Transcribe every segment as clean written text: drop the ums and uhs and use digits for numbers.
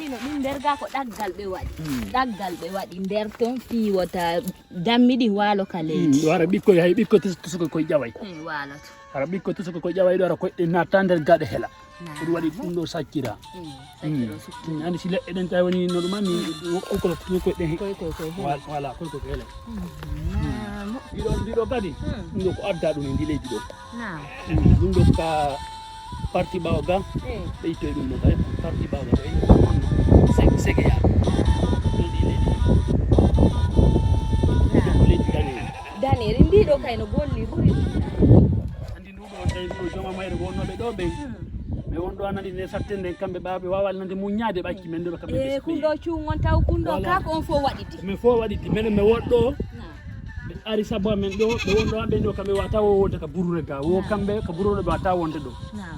no ɗum nder ga ko ɗaggal ɓe waɗi nder ton fiwota dammiɗi waalo ka leydi wara ɓikkoy hay ɓikkoy tusuko koye ƴaway waloto ara ɓikkoy tusuko koye ƴaway ɗo ara koyɗe natta nder gaɗe hela ɗum waɗi ɗum ɗo sakkira andi si leɗɗe ɗen tawi woni no ɗumanni koykolo koyɗen voilà koyko ko hele ɗiɗo kadi ɗum ɗo ko adda ɗum e ndi leydi ɗo ɗum ɗo ka parti ɓawo ga ɓe ittoye ɗum ɗo kay parti ɓawo ga ɓe segeya ɗum ɗi leydi leydi daneri ndiɗo kay no golli ɓuri andi nduɗo tawi nduɗo jooma mayre wonnoɓe ɗo ɓe ɓe wonɗo anandi nde sattende kamɓe ɓe wawa nande muñade ɓakki men ɗo kamɓe kunɗo cuugon taw kunɗo kako on fof waɗiti min fof waɗiti minen mi woɗɗo ɓe ari sabu amen ɗo ɓe wonɗo hamɓe ɗo kamɓe wata wonde ka burure ga wo kamɓe ka burureɗo ɓe wata wonde ɗo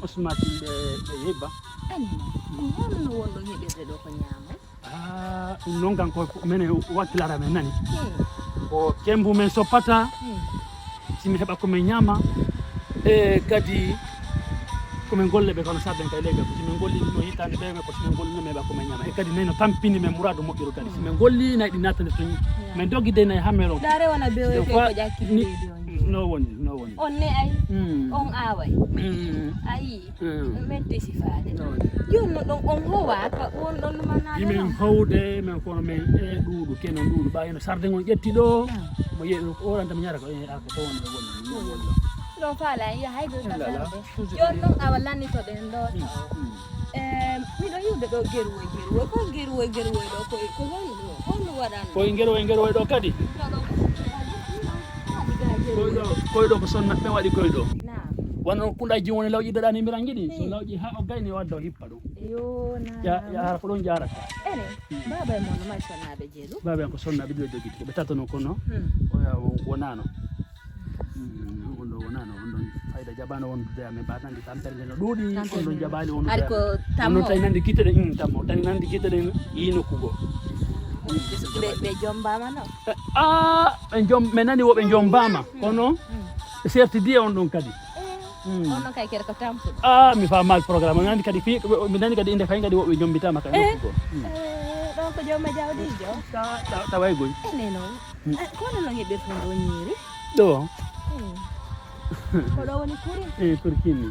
osmati ɓe yebba holno wonɗo heɓirde ɗo ko ñaamo ɗum noon kan ko minen wakkilara men nani ko kembu men soppata simi heɓa komin ñaama e kadi komin golle ɓe kono sabben kay leggal ko simin golli no hitande ɓe ko simin golli no meɓa komin ñaama e kadi nayno tampini men mouradu moƴƴuɗo kadi simin golli nayi ɗi nattande to min doggide nayi hammere o dare wona bewoy ko ƴakkiti leydi on no woni on ne ay on aaway ayi men desifade jonno ɗon on howa won ɗon numanaɗo min howde min kono min e ɗuuɗu kenon ɗuuɗu ɓa eno sarde gon ƴetti ɗo mo yeeɗo oranta mi ñara ko ko to woni wonni ɗon faala ya haydo tagarde jon ɗon awa lannitoɗen ɗo miɗo yiwde ɗo geruwoy ɗo ko holno waɗanno koye gerowoy ɗo kadi koyɗo ko sonnaɓe waɗi koyɗo wono kuɗaji woni lawƴi daɗani mbiran giɗi so lawƴi ha o gayni wadda o hippa ɗum hara ko ɗon jarata ene baba e mono may sonnaɓe jeeɗu baba en ko sonnaɓe ɗiɗo joguiti koɓe tatono kono wonano on ɗo wonano on ɗon fayda jaɓano wondude amen mbatandi tampere nde no ɗuuɗi on ɗon jaɓani wondude on tawi nandi guite ɗen tammo tawi nandi guite ɗen yi nokkugo ɓe jombama no ɓe nani woɓe jombama kono ɓe sertidi e on ɗon kadi on kay kere ko tampuɗo mi famal programme mi nani kadi mi nani kadi inde kay kadi woɓe jombitama kay nokkugo ɗon ko jawma jawɗijo taway goy ene noon kono no heɓirto ɗo ñiiri ɗo ko ɗo woni kuri kuri kinni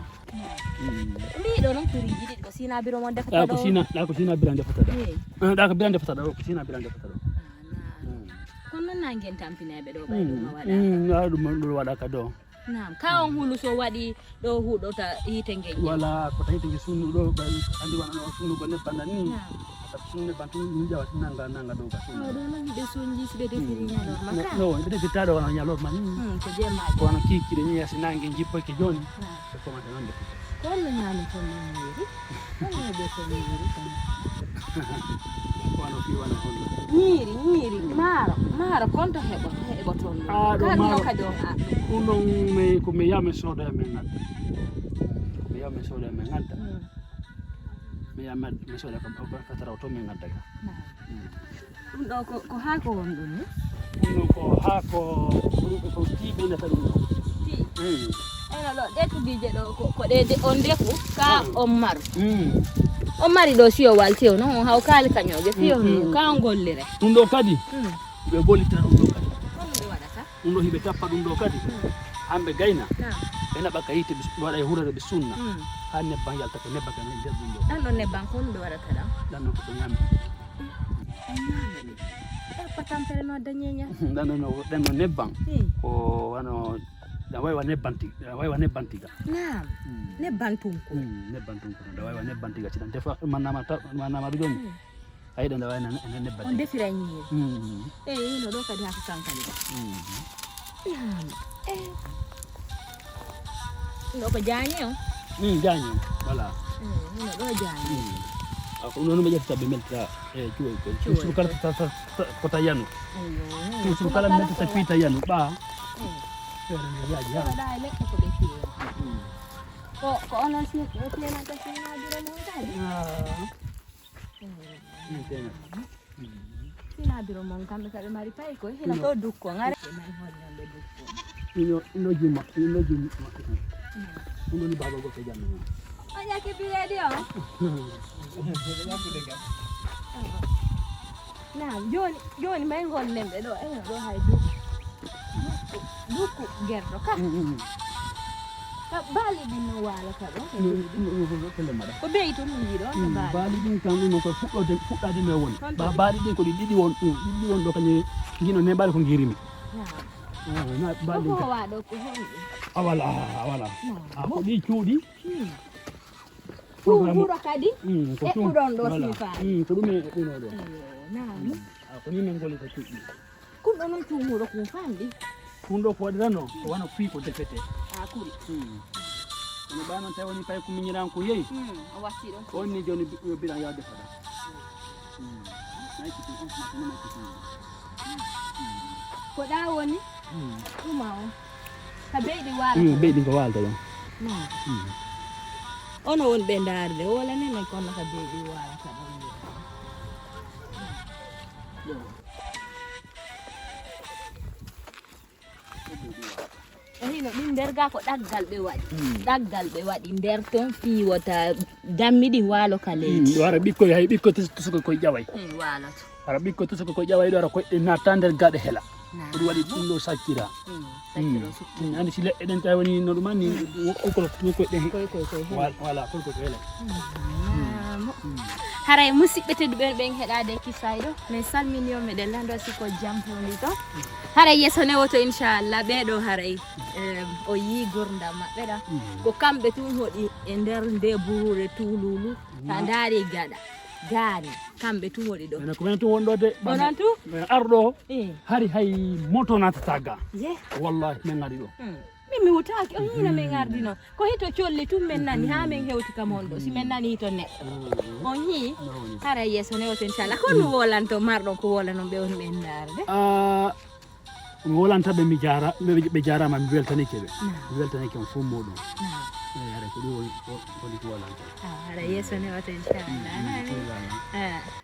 mbiɗo noon kuriji ɗiɗi ko sina biro mon defata ɗo ko sina bira defata ɗo ɗa ko bira defata ɗo ko sina bira defata ɗo kono noon nangen tampineɓe ɗo ɓay ɗum waɗa ɗum waɗaka ɗo nam ka on hulu so waɗi ɗo huɗota yite ngeƴƴe voilà ko tawi yite sunnu ɗo andi wona ɗo sunnugo nebban nan ni sunnu nebban tun ɗum ƴawa nanga ɗo ga sunnu ɗo noon ɓe sunji si ɓe defiri ñalorma ka no ɓe defirtaɗo wona ñalorma ni ko jemmaji wono kikiɗe ni yasi nangue jippoyke joni ɓe commenté noon defirta ko holno ñaami ton no ñiiri holno heɓe to ñiiri tan wano fi wona holno ñiiri maaro konto heɓoton ɗum kadi on ɗum ɗon komi yami soodoya men gadda komi yami soodoya men gadda mi yami soodoya kam fatara o to min gadda ka ɗum ɗo ko haako won ɗum ni ɗum ɗo ko haako ko tiiɓe ndeta ɗum ɗo eno ɗo ɗetudije ɗo ko ɗe on defu ka on maru on mari ɗo siyo waltew noon on haw kaali kañoje siyo ka on gollire ɗum ɗo kadi ɓe gollitira ɗum ɗo kadi holno ɓe waɗata ɗum ɗo hiɓe tappa ɗum ɗo kadi hamɓe gayna ɓe naɓa ka yite ɓe waɗa e hurere ɓe sunna ha nebban yalta ko nebba kane nder ɗum ɗo ɗan ɗo nebban ko ɗum ɓe waɗata ɗam ɗan ɗon koko ñami ɗappa tampere no dañeña ɗen ɗo nebban ko wano da waywa nebban tiga nam nebban tunko da waywa nebban tiga ciɗan defa mannama ɗo joni a yiɗa nda wayna nebban on defira ñiiri no ɗo kadi hako kankani ɗo ɗo ko jañe o jañe o voilà no ɗo jañe ko noon ɓe ƴettata ɓe meltata e cuwoy ko cuusuru kala kota yanu cuusuru kala meltata piita yanu ɓa ɗa leɗɗe ko ɓe fiya ko onon tenata sinabiro mon kadi sinabiro mon kamɓe kaɓe mari pay koy hina to dukko gare mari hollonɓe dukko ino jumma ɗum woni baba goto janno o ƴakki piyeɗi o Naam, joni may gonnen ɓe ɗo enen ɗo hay duku gerɗo ka baali ɗin no waalo ka ɗo ko beyi to ɗum yiɗo baali ɗin kam ɗum ko fuɗɗade me woni baali ɗin ko ɗi ɗiɗi won ɗo kañum gino ne baali ko girimi ko waɗo ko honɗi awala ko ɗi cuuɗi wuro kadi eɓɓuɗon ɗo sifa ko ɗum e ɗuno ɗo naam ko ni men goli ko cuuɗi kun ɗo noon cuumuro kun famɗi kun ɗo ko waɗirano ko wana fii ko defete kuri ono ɓanon tawi woni pay ko miñiran ko yeyi o watti ɗon on ni joni biɗan yaw defaɗa ko ɗa woni ɗuma on ka beyɗi waala beyɗi ko walta ɗon ono woni ɓe ndaarde wala nene kono ka beyɗi waalata ɗon hino ɗin nder ga ko ɗaggal ɓe waɗi nder ton fiwota dammiɗi waalo ka leydi wara ɓikkoy hay ɓikkoy tusuko koye ƴaway waaloto wara ɓikkoy tusuko koye ƴaway ɗo ara koyɗe natta nder gaɗa hela ɗum waɗi ɗum ɗo sakkira andi si leɗɗe ɗen tawi woni no ɗumanni koyɗe voilà kolkoy ko hela haray musidɓe tedduɓe ɓen heɗade kisay ɗo min salmini on meɗen lando siko jam woni ɗo haray yesso newoto inchallah ɓeɗo haray o yi gurdam maɓɓe ɗa ko kamɓe tun hoɗi e nder nde burure tululu ta daari gaɗa gaani kamɓe tun woɗi ɗo ene ko men tun wonɗo de onon tu arɗo hari hay moto natata ga wallahi min ari ɗo mi wutaki on hina min ardino ko hito colli tun min nani ha min hewti kam on ɗo si min nani to neɗɗo on hi hara yesso newoto inchallah ko mi wolanto marɗon ko wolanon ɓe woni ɓen darde mi wolantaɓe ɓe jarama mi weltanike ɓe mi weltanike on fof moɗon hara ko ɗum woni ko wolanta hara yesso newoto inchallah